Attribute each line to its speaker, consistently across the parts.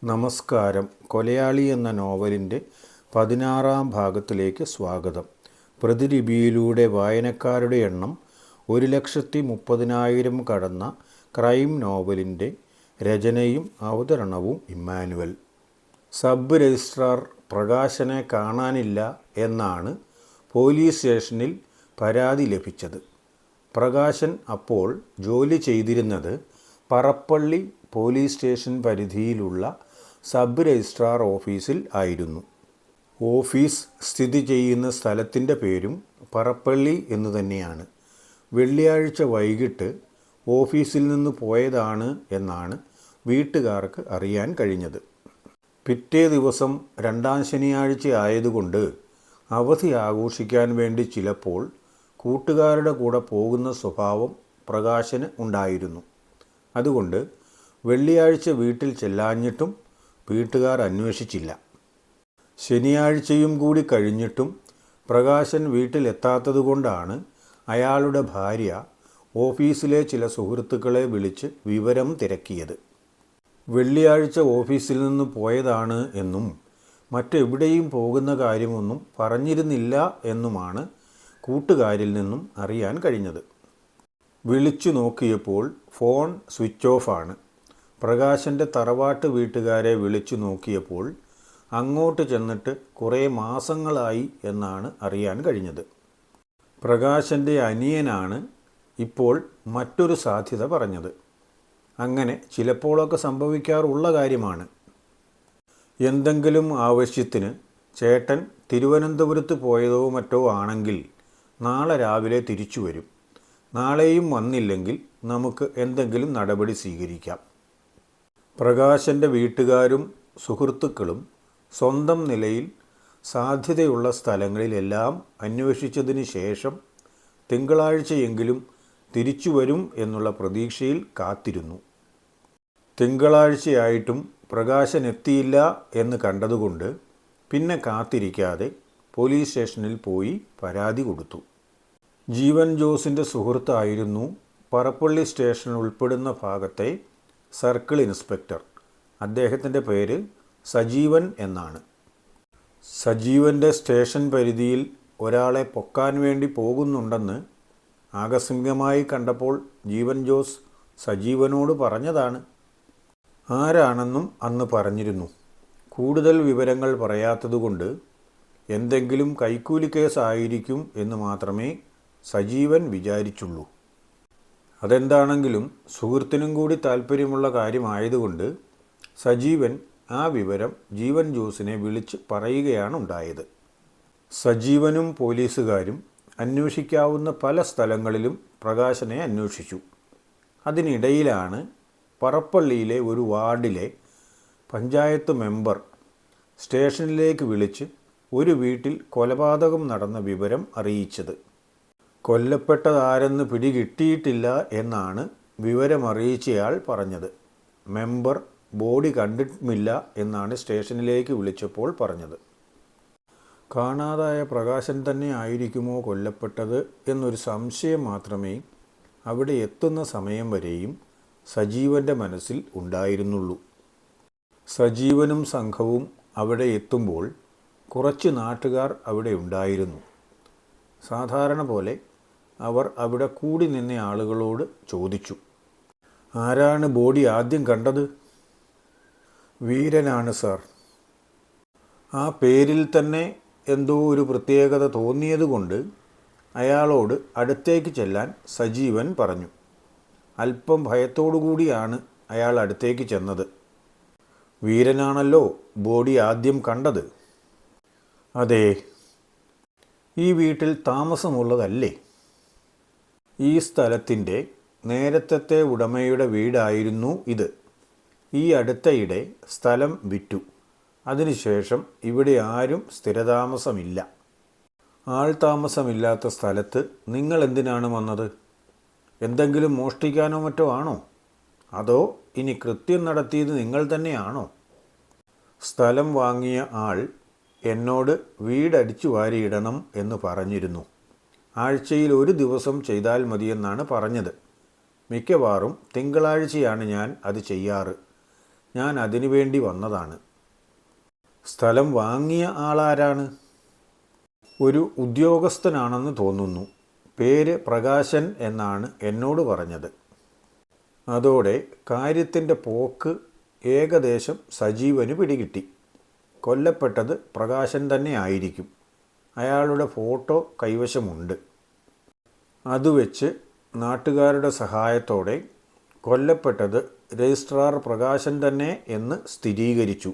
Speaker 1: നമസ്കാരം. കൊലയാളി എന്ന നോവലിൻ്റെ 16-ാം ഭാഗത്തിലേക്ക് സ്വാഗതം. പ്രതിലിപിയിലൂടെ വായനക്കാരുടെ എണ്ണം 1,30,000 കടന്ന ക്രൈം നോവലിൻ്റെ രചനയും അവതരണവും ഇമ്മാനുവൽ. സബ് രജിസ്ട്രാർ പ്രകാശനെ കാണാനില്ല എന്നാണ് പോലീസ് സ്റ്റേഷനിൽ പരാതി ലഭിച്ചത്. പ്രകാശൻ അപ്പോൾ ജോലി ചെയ്തിരുന്നത് പറപ്പള്ളി പോലീസ് സ്റ്റേഷൻ പരിധിയിലുള്ള സബ് രജിസ്ട്രാർ ഓഫീസിൽ ആയിരുന്നു. ഓഫീസ് സ്ഥിതി ചെയ്യുന്ന സ്ഥലത്തിൻ്റെ പേരും പറപ്പള്ളി എന്നു തന്നെയാണ്. വെള്ളിയാഴ്ച വൈകിട്ട് ഓഫീസിൽ നിന്ന് പോയതാണ് എന്നാണ് വീട്ടുകാർക്ക് അറിയാൻ കഴിഞ്ഞത്. പിറ്റേ ദിവസം 2-ാം ശനിയാഴ്ച ആയതുകൊണ്ട് അവധി ആഘോഷിക്കാൻ വേണ്ടി ചിലപ്പോൾ കൂട്ടുകാരുടെ കൂടെ പോകുന്ന സ്വഭാവം പ്രകാശന് ഉണ്ടായിരുന്നു. അതുകൊണ്ട് വെള്ളിയാഴ്ച വീട്ടിൽ ചെല്ലാഞ്ഞിട്ടും വീട്ടുകാർ അന്വേഷിച്ചില്ല. ശനിയാഴ്ചയും കൂടി കഴിഞ്ഞിട്ടും പ്രകാശൻ വീട്ടിലെത്താത്തതുകൊണ്ടാണ് അയാളുടെ ഭാര്യ ഓഫീസിലെ ചില സുഹൃത്തുക്കളെ വിളിച്ച് വിവരം തിരക്കിയത്. വെള്ളിയാഴ്ച ഓഫീസിൽ നിന്ന് പോയതാണ് എന്നും മറ്റെവിടെയും പോകുന്ന കാര്യമൊന്നും പറഞ്ഞിരുന്നില്ല എന്നുമാണ് കൂട്ടുകാരിൽ നിന്നും അറിയാൻ കഴിഞ്ഞത്. വിളിച്ചു നോക്കിയപ്പോൾ ഫോൺ സ്വിച്ച് ഓഫാണ്. പ്രകാശൻ്റെ തറവാട്ട് വീട്ടുകാരെ വിളിച്ചു നോക്കിയപ്പോൾ അങ്ങോട്ട് ചെന്നിട്ട് കുറേ മാസങ്ങളായി എന്നാണ് അറിയാൻ കഴിഞ്ഞത്. പ്രകാശൻ്റെ അനിയനാണ് ഇപ്പോൾ മറ്റൊരു സാധ്യത പറഞ്ഞത്. അങ്ങനെ ചിലപ്പോഴൊക്കെ സംഭവിക്കാറുള്ള കാര്യമാണ്. എന്തെങ്കിലും ആവശ്യത്തിന് ചേട്ടൻ തിരുവനന്തപുരത്ത് പോയതോ മറ്റോ ആണെങ്കിൽ നാളെ രാവിലെ തിരിച്ചു വരും. നാളെയും വന്നില്ലെങ്കിൽ നമുക്ക് എന്തെങ്കിലും നടപടി സ്വീകരിക്കാം. പ്രകാശൻ്റെ വീട്ടുകാരും സുഹൃത്തുക്കളും സ്വന്തം നിലയിൽ സാധ്യതയുള്ള സ്ഥലങ്ങളിലെല്ലാം അന്വേഷിച്ചതിന് ശേഷം തിങ്കളാഴ്ചയെങ്കിലും തിരിച്ചു വരും എന്നുള്ള പ്രതീക്ഷയിൽ കാത്തിരുന്നു. തിങ്കളാഴ്ചയായിട്ടും പ്രകാശൻ എത്തിയില്ല എന്ന് കണ്ടതുകൊണ്ട് പിന്നെ കാത്തിരിക്കാതെ പോലീസ് സ്റ്റേഷനിൽ പോയി പരാതി കൊടുത്തു. ജീവൻ ജോസിൻ്റെ സുഹൃത്തായിരുന്നു പറപ്പള്ളി സ്റ്റേഷൻ ഉൾപ്പെടുന്ന ഭാഗത്തെ സർക്കിൾ ഇൻസ്പെക്ടർ. അദ്ദേഹത്തിൻ്റെ പേര് സജീവൻ എന്നാണ്. സജീവൻ്റെ സ്റ്റേഷൻ പരിധിയിൽ ഒരാളെ പൊക്കാൻ വേണ്ടി പോകുന്നുണ്ടെന്ന് ആകസ്മികമായി കണ്ടപ്പോൾ ജീവൻ ജോസ് സജീവനോട് പറഞ്ഞതാണ്. ആരാണെന്നും അന്ന് പറഞ്ഞിരുന്നു. കൂടുതൽ വിവരങ്ങൾ പറയാത്തതുകൊണ്ട് എന്തെങ്കിലും കൈക്കൂലി കേസായിരിക്കും എന്ന് മാത്രമേ സജീവൻ വിചാരിച്ചുള്ളൂ. അതെന്താണെങ്കിലും സുഹൃത്തിനും കൂടി താല്പര്യമുള്ള കാര്യമായതുകൊണ്ട് സജീവൻ ആ വിവരം ജീവൻ ജോസിനെ വിളിച്ച് പറയുകയാണ് ഉണ്ടായത്. സജീവനും പോലീസുകാരും അന്വേഷിക്കാവുന്ന പല സ്ഥലങ്ങളിലും പ്രകാശനെ അന്വേഷിച്ചു. അതിനിടയിലാണ് പറപ്പള്ളിയിലെ ഒരു വാർഡിലെ പഞ്ചായത്ത് മെമ്പർ സ്റ്റേഷനിലേക്ക് വിളിച്ച് ഒരു വീട്ടിൽ കൊലപാതകം നടന്ന വിവരം അറിയിച്ചത്. കൊല്ലപ്പെട്ടതാരെന്ന് പിടികിട്ടിയിട്ടില്ല എന്നാണ് വിവരമറിയിച്ചയാൾ പറഞ്ഞത്. മെമ്പർ ബോഡി കണ്ടിട്ടുമില്ല എന്നാണ് സ്റ്റേഷനിലേക്ക് വിളിച്ചപ്പോൾ പറഞ്ഞത്. കാണാതായ പ്രകാശൻ തന്നെ ആയിരിക്കുമോ കൊല്ലപ്പെട്ടത് എന്നൊരു സംശയം മാത്രമേ അവിടെ എത്തുന്ന സമയം വരെയും സജീവൻ്റെ മനസ്സിൽ ഉണ്ടായിരുന്നുള്ളൂ. സജീവനും സംഘവും അവിടെ എത്തുമ്പോൾ കുറച്ച് നാട്ടുകാർ അവിടെ ഉണ്ടായിരുന്നു. സാധാരണ പോലെ അവർ അവിടെ കൂടി നിന്ന ആളുകളോട് ചോദിച്ചു, ആരാണ് ബോഡി ആദ്യം കണ്ടത്? വീരനാണ് സാർ. ആ പേരിൽ തന്നെ എന്തോ ഒരു പ്രത്യേകത തോന്നിയതുകൊണ്ട് അയാളോട് അടുത്തേക്ക് ചെല്ലാൻ സജീവൻ പറഞ്ഞു. അല്പം ഭയത്തോടുകൂടിയാണ് അയാൾ അടുത്തേക്ക് ചെന്നത്. വീരനാണല്ലോ ബോഡി ആദ്യം കണ്ടത്. അതെ. ഈ വീട്ടിൽ താമസമുള്ളതല്ലേ? ഈ സ്ഥലത്തിൻ്റെ നേരത്തെ ഉടമയുടെ വീടായിരുന്നു ഇത്. ഈ അടുത്തയിടെ സ്ഥലം വിറ്റു. അതിനുശേഷം ഇവിടെ ആരും സ്ഥിരതാമസമില്ല. ആൾ താമസമില്ലാത്ത സ്ഥലത്ത് നിങ്ങൾ എന്തിനാണ് വന്നത്? എന്തെങ്കിലും മോഷ്ടിക്കാനോ മറ്റോ ആണോ? അതോ ഇനി കൃത്യം നടത്തിയത് നിങ്ങൾ തന്നെയാണോ? സ്ഥലം വാങ്ങിയ ആൾ എന്നോട് വീടടിച്ചു വാരിയിടണം എന്ന് പറഞ്ഞിരുന്നു. ആഴ്ചയിൽ ഒരു ദിവസം ചെയ്താൽ മതിയെന്നാണ് പറഞ്ഞത്. മിക്കവാറും തിങ്കളാഴ്ചയാണ് ഞാൻ അത് ചെയ്യാറ്. ഞാൻ അതിനു വേണ്ടി വന്നതാണ്. സ്ഥലം വാങ്ങിയ ആളാരാണ്? ഒരു ഉദ്യോഗസ്ഥനാണെന്ന് തോന്നുന്നു. പേര് പ്രകാശൻ എന്നാണ് എന്നോട് പറഞ്ഞത്. അതോടെ കാര്യത്തിൻ്റെ പോക്ക് ഏകദേശം സജീവന് പിടികിട്ടി. കൊല്ലപ്പെട്ടത് പ്രകാശൻ തന്നെ ആയിരിക്കും. അയാളുടെ ഫോട്ടോ കൈവശമുണ്ട്. അതുവെച്ച് നാട്ടുകാരുടെ സഹായത്തോടെ കൊല്ലപ്പെട്ടത് രജിസ്ട്രാർ പ്രകാശൻ തന്നെ എന്ന് സ്ഥിരീകരിച്ചു.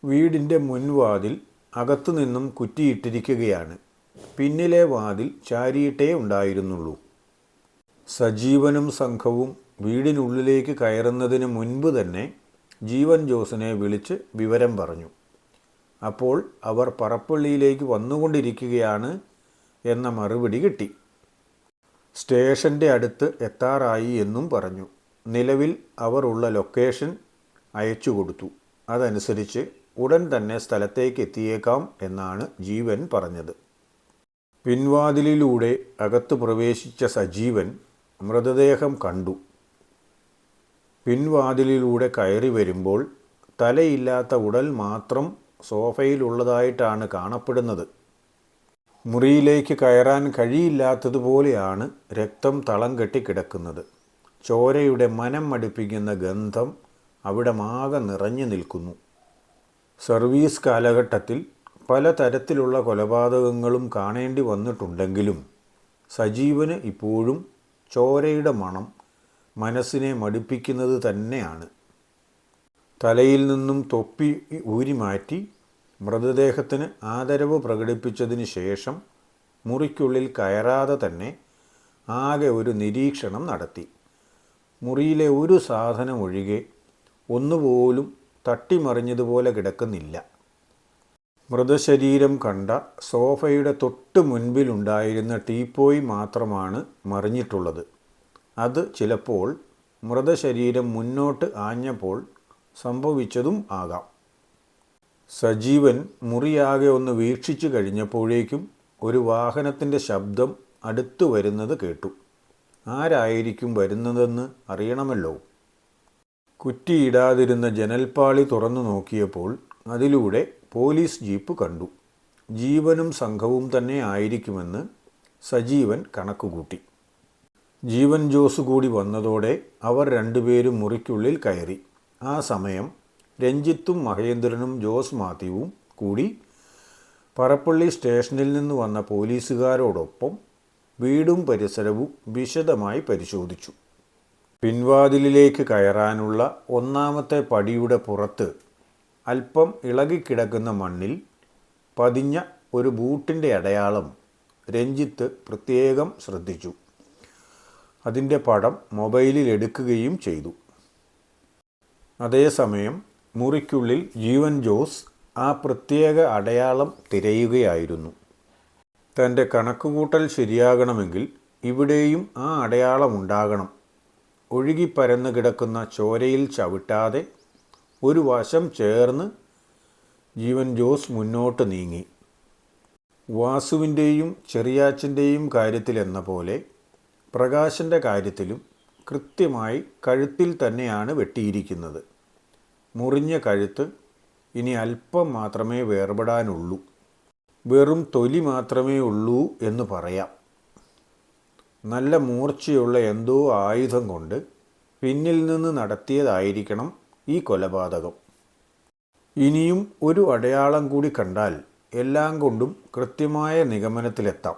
Speaker 1: വീടിൻ്റെ മുൻവാതിൽ അകത്തുനിന്നും കുറ്റിയിട്ടിരിക്കുകയാണ്. പിന്നിലെ വാതിൽ ചാരിയിട്ടേ ഉണ്ടായിരുന്നുള്ളൂ. സജീവനും സംഘവും വീടിനുള്ളിലേക്ക് കയറുന്നതിന് മുൻപ് തന്നെ ജീവൻ ജോസിനെ വിളിച്ച് വിവരം പറഞ്ഞു. അപ്പോൾ അവർ പറപ്പള്ളിയിലേക്ക് വന്നുകൊണ്ടിരിക്കുകയാണ് എന്ന മറുപടി കിട്ടി. സ്റ്റേഷൻ്റെ അടുത്ത് എത്താറായി എന്നും പറഞ്ഞു. നിലവിൽ അവർ ഉള്ള ലൊക്കേഷൻ അയച്ചു കൊടുത്തു. അതനുസരിച്ച് ഉടൻ തന്നെ സ്ഥലത്തേക്ക് എത്തിയേക്കാം എന്നാണ് ജീവൻ പറഞ്ഞത്. പിൻവാതിലിലൂടെ അകത്ത് പ്രവേശിച്ച സജീവൻ മൃതദേഹം കണ്ടു. പിൻവാതിലിലൂടെ കയറി വരുമ്പോൾ തലയില്ലാത്ത ഉടൽ മാത്രം സോഫയിലുള്ളതായിട്ടാണ് കാണപ്പെടുന്നത്. മുറിയിലേക്ക് കയറാൻ കഴിയില്ലാത്തതുപോലെയാണ് രക്തം തളം കെട്ടി കിടക്കുന്നത്. ചോരയുടെ മനം മടുപ്പിക്കുന്ന ഗന്ധം അവിടമാകെ നിറഞ്ഞു നിൽക്കുന്നു. സർവീസ് കാലഘട്ടത്തിൽ പലതരത്തിലുള്ള കൊലപാതകങ്ങളും കാണേണ്ടി വന്നിട്ടുണ്ടെങ്കിലും സജീവന് ഇപ്പോഴും ചോരയുടെ മണം മനസ്സിനെ മടുപ്പിക്കുന്നത് തന്നെയാണ്. തലയിൽ നിന്നും തൊപ്പി ഊരിമാറ്റി മൃതദേഹത്തിന് ആദരവ് പ്രകടിപ്പിച്ചതിന് ശേഷം മുറിക്കുള്ളിൽ കയറാതെ തന്നെ ആകെ ഒരു നിരീക്ഷണം നടത്തി. മുറിയിലെ ഒരു സാധനം ഒഴികെ ഒന്നുപോലും തട്ടിമറിഞ്ഞതുപോലെ കിടക്കുന്നില്ല. മൃതശരീരം കണ്ട സോഫയുടെ തൊട്ട് മുൻപിലുണ്ടായിരുന്ന ടീപ്പോയി മാത്രമാണ് മറിഞ്ഞിട്ടുള്ളത്. അത് ചിലപ്പോൾ മൃതശരീരം മുന്നോട്ട് ആഞ്ഞപ്പോൾ സംഭവിച്ചതും ആകാം. സജീവൻ മുറിയാകെ ഒന്ന് വീക്ഷിച്ചു കഴിഞ്ഞപ്പോഴേക്കും ഒരു വാഹനത്തിൻ്റെ ശബ്ദം അടുത്തു വരുന്നത് കേട്ടു. ആരായിരിക്കും വരുന്നതെന്ന് അറിയണമല്ലോ. കുറ്റിയിടാതിരുന്ന ജനൽപ്പാളി തുറന്നു നോക്കിയപ്പോൾ അതിലൂടെ പോലീസ് ജീപ്പ് കണ്ടു. ജീവനും സംഘവും തന്നെ ആയിരിക്കുമെന്ന് സജീവൻ കണക്കുകൂട്ടി. ജീവൻ ജോസ് കൂടി വന്നതോടെ അവർ രണ്ടുപേരും മുറിക്കുള്ളിൽ കയറി. ആ സമയം രഞ്ജിത്തും മഹേന്ദ്രനും ജോസ് മാത്യുവും കൂടി പറപ്പള്ളി സ്റ്റേഷനിൽ നിന്ന് വന്ന പോലീസുകാരോടൊപ്പം വീടും പരിസരവും വിശദമായി പരിശോധിച്ചു. പിൻവാതിലിലേക്ക് കയറാനുള്ള ഒന്നാമത്തെ പടിയുടെ പുറത്ത് അല്പം ഇളകിക്കിടക്കുന്ന മണ്ണിൽ പതിഞ്ഞ ഒരു ബൂട്ടിൻ്റെ അടയാളം രഞ്ജിത്ത് പ്രത്യേകം ശ്രദ്ധിച്ചു. അതിൻ്റെ പടം മൊബൈലിൽ എടുക്കുകയും ചെയ്തു. അതേസമയം മുറിക്കുള്ളിൽ ജീവൻ ജോസ് ആ പ്രത്യേക അടയാളം തിരയുകയായിരുന്നു. തൻ്റെ കണക്കുകൂട്ടൽ ശരിയാകണമെങ്കിൽ ഇവിടെയും ആ അടയാളം ഉണ്ടാകണം. ഒഴുകിപ്പരന്ന് കിടക്കുന്ന ചോരയിൽ ചവിട്ടാതെ ഒരു വശം ചേർന്ന് ജീവൻ ജോസ് മുന്നോട്ട് നീങ്ങി. വാസുവിൻ്റെയും ചെറിയാച്ചൻ്റെയും കാര്യത്തിലെന്ന പോലെ പ്രകാശൻ്റെ കാര്യത്തിലും കൃത്യമായി കഴുത്തിൽ തന്നെയാണ് വെട്ടിയിരിക്കുന്നത്. മുറിഞ്ഞ കഴുത്ത് ഇനി അല്പം മാത്രമേ വേർപെടാനുള്ളൂ. വെറും തൊലി മാത്രമേ ഉള്ളൂ എന്ന് പറയാം. നല്ല മൂർച്ചയുള്ള എന്തോ ആയുധം കൊണ്ട് പിന്നിൽ നിന്ന് നടത്തിയതായിരിക്കണം ഈ കൊലപാതകം. ഇനിയും ഒരു അടയാളം കൂടി കണ്ടാൽ എല്ലാം കൊണ്ടും കൃത്യമായ നിഗമനത്തിലെത്താം.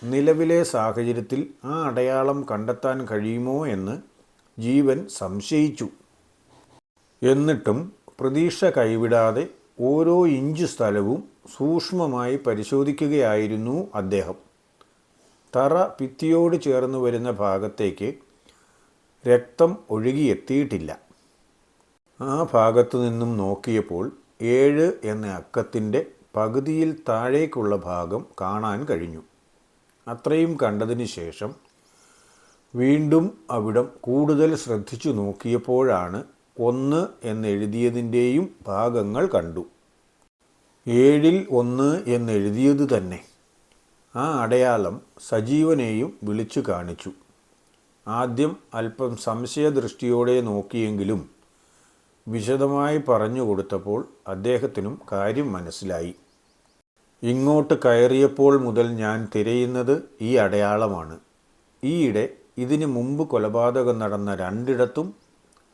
Speaker 1: നിലവിലെ സാഹചര്യത്തിൽ ആ അടയാളം കണ്ടെത്താൻ കഴിയുമോ എന്ന് ജീവൻ സംശയിച്ചു. എന്നിട്ടും പ്രതീക്ഷ കൈവിടാതെ ഓരോ ഇഞ്ച് സ്ഥലവും സൂക്ഷ്മമായി പരിശോധിക്കുകയായിരുന്നു അദ്ദേഹം. തറ ഭിത്തിയോട് ചേർന്ന് വരുന്ന ഭാഗത്തേക്ക് രക്തം ഒഴുകിയെത്തിയിട്ടില്ല. ആ ഭാഗത്തു നിന്നും നോക്കിയപ്പോൾ 7 എന്ന അക്കത്തിൻ്റെ പകുതിയിൽ താഴേക്കുള്ള ഭാഗം കാണാൻ കഴിഞ്ഞു. അത്രയും കണ്ടതിന് ശേഷം വീണ്ടും അവിടം കൂടുതൽ ശ്രദ്ധിച്ചു നോക്കിയപ്പോഴാണ് 1 എന്നെഴുതിയതിൻ്റെയും ഭാഗങ്ങൾ കണ്ടു. 7-ൽ 1 എന്നെഴുതിയത് തന്നെ. ആ അടയാളം സജീവനെയും വിളിച്ചു കാണിച്ചു. ആദ്യം അല്പം സംശയദൃഷ്ടിയോടെ നോക്കിയെങ്കിലും വിശദമായി പറഞ്ഞു കൊടുത്തപ്പോൾ അദ്ദേഹത്തിനും കാര്യം മനസ്സിലായി. ഇങ്ങോട്ട് കയറിയപ്പോൾ മുതൽ ഞാൻ തിരയുന്നത് ഈ അടയാളമാണ്. ഈയിടെ ഇതിനു മുമ്പ് കൊലപാതകം നടന്ന രണ്ടിടത്തും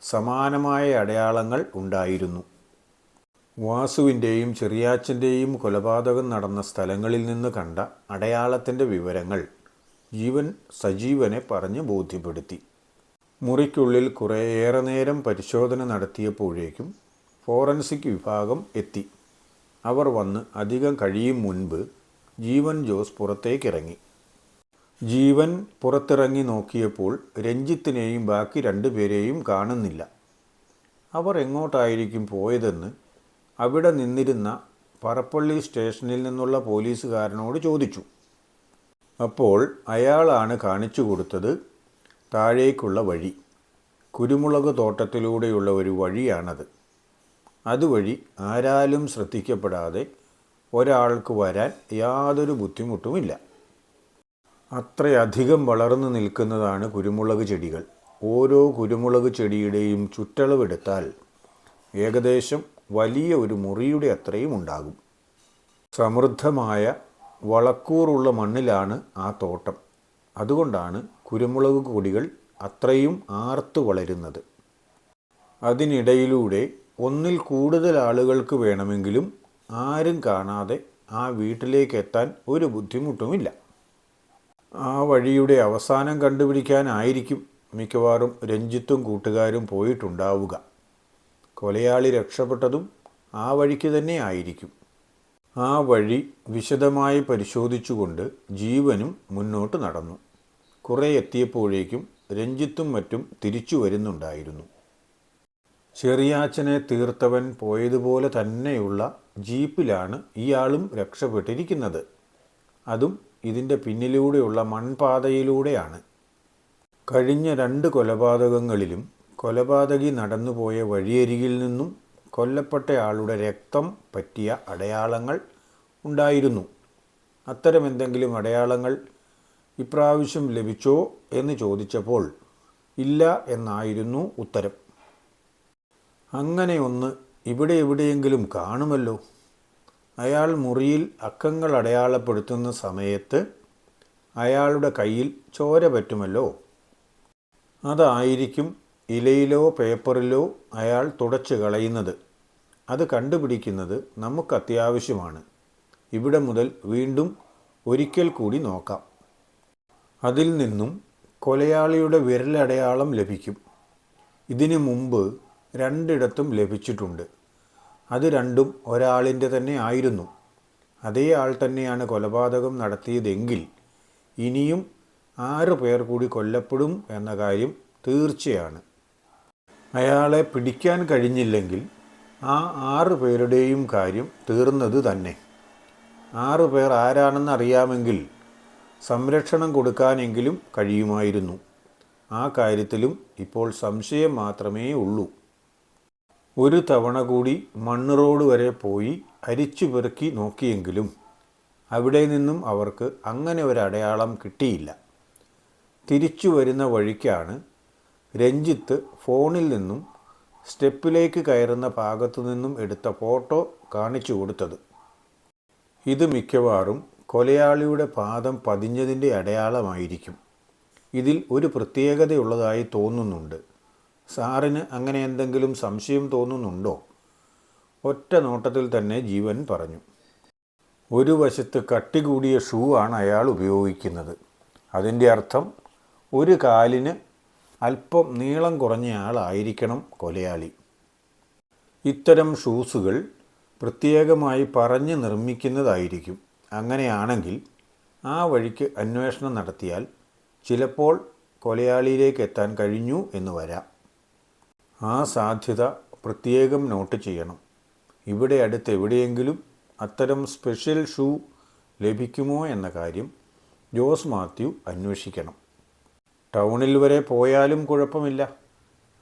Speaker 1: സമാനമായ അടയാളങ്ങൾ ഉണ്ടായിരുന്നു. വാസുവിൻ്റെയും ചെറിയാച്ചൻ്റെയും കൊലപാതകം നടന്ന സ്ഥലങ്ങളിൽ നിന്ന് കണ്ട അടയാളത്തിൻ്റെ വിവരങ്ങൾ സജീവനെ പറഞ്ഞ് ബോധ്യപ്പെടുത്തി. മുറിക്കുള്ളിൽ കുറേയേറെ നേരം പരിശോധന നടത്തിയപ്പോഴേക്കും ഫോറൻസിക് വിഭാഗം എത്തി. അവർ വന്ന് അധികം കഴിയും മുൻപ് ജോസ് പുറത്തേക്കിറങ്ങി. പുറത്തിറങ്ങി നോക്കിയപ്പോൾ രഞ്ജിത്തിനെയും ബാക്കി രണ്ടുപേരെയും കാണുന്നില്ല. അവർ എങ്ങോട്ടായിരിക്കും പോയതെന്ന് അവിടെ നിന്നിരുന്ന പറപ്പള്ളി സ്റ്റേഷനിൽ നിന്നുള്ള പോലീസുകാരനോട് ചോദിച്ചു. അപ്പോൾ അയാളാണ് കാണിച്ചു കൊടുത്തത് താഴേക്കുള്ള വഴി. കുരുമുളക് തോട്ടത്തിലൂടെയുള്ള ഒരു വഴിയാണത്. അതുവഴി ആരാലും ശ്രദ്ധിക്കപ്പെടാതെ ഒരാൾക്ക് വരാൻ യാതൊരു ബുദ്ധിമുട്ടുമില്ല. അത്രയധികം വളർന്നു നിൽക്കുന്നതാണ് കുരുമുളക് ചെടികൾ. ഓരോ കുരുമുളക് ചെടിയുടെയും ചുറ്റളവെടുത്താൽ ഏകദേശം വലിയ ഒരു മുറിയുടെ അത്രയും ഉണ്ടാകും. സമൃദ്ധമായ വളക്കൂറുള്ള മണ്ണിലാണ് ആ തോട്ടം. അതുകൊണ്ടാണ് കുരുമുളക് കൊടികൾ അത്രയും ആർത്തു വളരുന്നത്. അതിനിടയിലൂടെ ഒന്നിൽ കൂടുതൽ ആളുകൾക്ക് വേണമെങ്കിലും ആരും കാണാതെ ആ വീട്ടിലേക്ക് എത്താൻ ഒരു ബുദ്ധിമുട്ടുമില്ല. ആ വഴിയുടെ അവസാനം കണ്ടുപിടിക്കാനായിരിക്കും മിക്കവാറും രഞ്ജിത്തും കൂട്ടുകാരും പോയിട്ടുണ്ടാവുക. കൊലയാളി രക്ഷപ്പെട്ടതും ആ വഴിക്ക് തന്നെ ആയിരിക്കും. ആ വഴി വിശദമായി പരിശോധിച്ചുകൊണ്ട് ജീവനും മുന്നോട്ട് നടന്നു. കുറേ എത്തിയപ്പോഴേക്കും രഞ്ജിത്തും മറ്റും തിരിച്ചു വരുന്നുണ്ടായിരുന്നു. ചെറിയാച്ചനെ തീർത്തവൻ പോയതുപോലെ തന്നെയുള്ള ജീപ്പിലാണ് ഇയാളും രക്ഷപ്പെട്ടിരിക്കുന്നത്. അതും ഇതിൻ്റെ പിന്നിലൂടെയുള്ള മൺപാതയിലൂടെയാണ്. കഴിഞ്ഞ 2 കൊലപാതകങ്ങളിലും കൊലപാതകി നടന്നുപോയ വഴിയരികിൽ നിന്നും കൊല്ലപ്പെട്ടയാളുടെ രക്തം പറ്റിയ അടയാളങ്ങൾ ഉണ്ടായിരുന്നു. അത്തരം എന്തെങ്കിലും അടയാളങ്ങൾ ഇപ്രാവശ്യം ലഭിച്ചോ എന്ന് ചോദിച്ചപ്പോൾ ഇല്ല എന്നായിരുന്നു ഉത്തരം. അങ്ങനെ ഒന്ന് ഇവിടെ എവിടെയെങ്കിലും കാണുമല്ലോ. അയാൾ മുറിയിൽ അക്കങ്ങൾ അടയാളപ്പെടുത്തുന്ന സമയത്ത് അയാളുടെ കയ്യിൽ ചോര പറ്റുമല്ലോ. അതായിരിക്കും ഇലയിലോ പേപ്പറിലോ അയാൾ തുടച്ചു കളയുന്നത്. അത് കണ്ടുപിടിക്കുന്നത് നമുക്ക് അത്യാവശ്യമാണ്. ഇവിടെ മുതൽ വീണ്ടും ഒരിക്കൽ കൂടി നോക്കാം. അതിൽ നിന്നും കൊലയാളിയുടെ വിരലടയാളം ലഭിക്കും. ഇതിനു മുമ്പ് 2 ഇടത്തും ലഭിച്ചിട്ടുണ്ട്. അത് രണ്ടും ഒരാളിൻ്റെ തന്നെ ആയിരുന്നു. അതേ ആൾ തന്നെയാണ് കൊലപാതകം നടത്തിയതെങ്കിൽ ഇനിയും 6 പേർ കൂടി കൊല്ലപ്പെടും എന്ന കാര്യം തീർച്ചയാണ്. അയാളെ പിടിക്കാൻ കഴിഞ്ഞില്ലെങ്കിൽ ആ 6 പേരുടെയും കാര്യം തീർന്നത് തന്നെ. 6 പേർ ആരാണെന്ന് അറിയാമെങ്കിൽ സംരക്ഷണം കൊടുക്കാനെങ്കിലും കഴിയുമായിരുന്നു. ആ കാര്യത്തിലും ഇപ്പോൾ സംശയം മാത്രമേ ഉള്ളൂ. ഒരു തവണ കൂടി മണ്ണ് റോഡ് വരെ പോയി അരിച്ചു പെറുക്കി നോക്കിയെങ്കിലും അവിടെ നിന്നും അവർക്ക് അങ്ങനെ ഒരു അടയാളം കിട്ടിയില്ല. തിരിച്ചു വരുന്ന വഴിക്കാണ് രഞ്ജിത്ത് ഫോണിൽ നിന്നും സ്റ്റെപ്പിലേക്ക് കയറുന്ന ഭാഗത്തു നിന്നും എടുത്ത ഫോട്ടോ കാണിച്ചു കൊടുത്തത്. ഇത് മിക്കവാറും കൊലയാളിയുടെ പാദം പതിഞ്ഞതിൻ്റെ അടയാളമായിരിക്കും. ഇതിൽ ഒരു പ്രത്യേകതയുള്ളതായി തോന്നുന്നുണ്ട്. സാറിന് അങ്ങനെ എന്തെങ്കിലും സംശയം തോന്നുന്നുണ്ടോ? ഒറ്റ നോട്ടത്തിൽ തന്നെ ജീവൻ പറഞ്ഞു. ഒരു വശത്ത് കട്ടി കൂടിയ ഷൂ ആണ് അയാൾ ഉപയോഗിക്കുന്നത്. അതിൻ്റെ അർത്ഥം ഒരു കാലിന് അല്പം നീളം കുറഞ്ഞയാളായിരിക്കണം കൊലയാളി. ഇത്തരം ഷൂസുകൾ പ്രത്യേകമായി പറഞ്ഞ് നിർമ്മിക്കുന്നതായിരിക്കും. അങ്ങനെയാണെങ്കിൽ ആ വഴിക്ക് അന്വേഷണം നടത്തിയാൽ ചിലപ്പോൾ കൊലയാളിയിലേക്ക് എത്താൻ കഴിഞ്ഞു എന്ന് വരാം. ആ സാധ്യത പ്രത്യേകം നോട്ട് ചെയ്യണം. ഇവിടെ അടുത്ത് എവിടെയെങ്കിലും അത്തരം സ്പെഷ്യൽ ഷൂ ലഭിക്കുമോ എന്ന കാര്യം ജോസ് മാത്യു അന്വേഷിക്കണം. ടൗണിൽ വരെ പോയാലും കുഴപ്പമില്ല.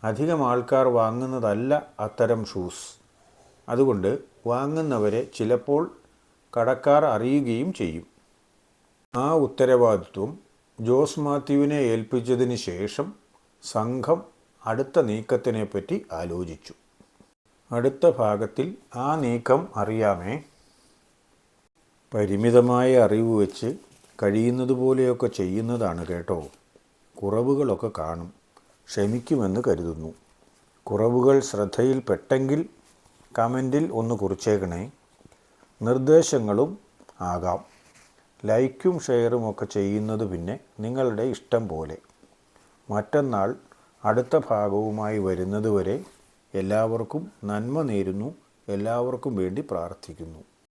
Speaker 1: അധികം ആൾക്കാർ വാങ്ങുന്നതല്ല അത്തരം ഷൂസ്. അതുകൊണ്ട് വാങ്ങുന്നവരെ ചിലപ്പോൾ കടക്കാർ അറിയുകയും ചെയ്യും. ആ ഉത്തരവാദിത്വം ജോസ് മാത്യുവിനെ ഏൽപ്പിച്ചതിന് ശേഷം സംഘം അടുത്ത നീക്കത്തിനെപ്പറ്റി ആലോചിച്ചു. അടുത്ത ഭാഗത്തിൽ ആ നീക്കം അറിയാമേ. പരിമിതമായ അറിവ് വെച്ച് കഴിയുന്നതുപോലെയൊക്കെ ചെയ്യുന്നതാണ് കേട്ടോ. കുറവുകളൊക്കെ കാണും, ക്ഷമിക്കുമെന്ന് കരുതുന്നു. കുറവുകൾ ശ്രദ്ധയിൽപ്പെട്ടെങ്കിൽ കമൻറ്റിൽ ഒന്ന് കുറിച്ചേക്കണേ. നിർദ്ദേശങ്ങളും ആകാം. ലൈക്കും ഷെയറും ഒക്കെ ചെയ്യുന്നത് പിന്നെ നിങ്ങളുടെ ഇഷ്ടം പോലെ. മറ്റന്നാൾ അടുത്ത ഭാഗവുമായി വരുന്നതുവരെ എല്ലാവർക്കും നന്മ നേരുന്നു. എല്ലാവർക്കും വേണ്ടി പ്രാർത്ഥിക്കുന്നു.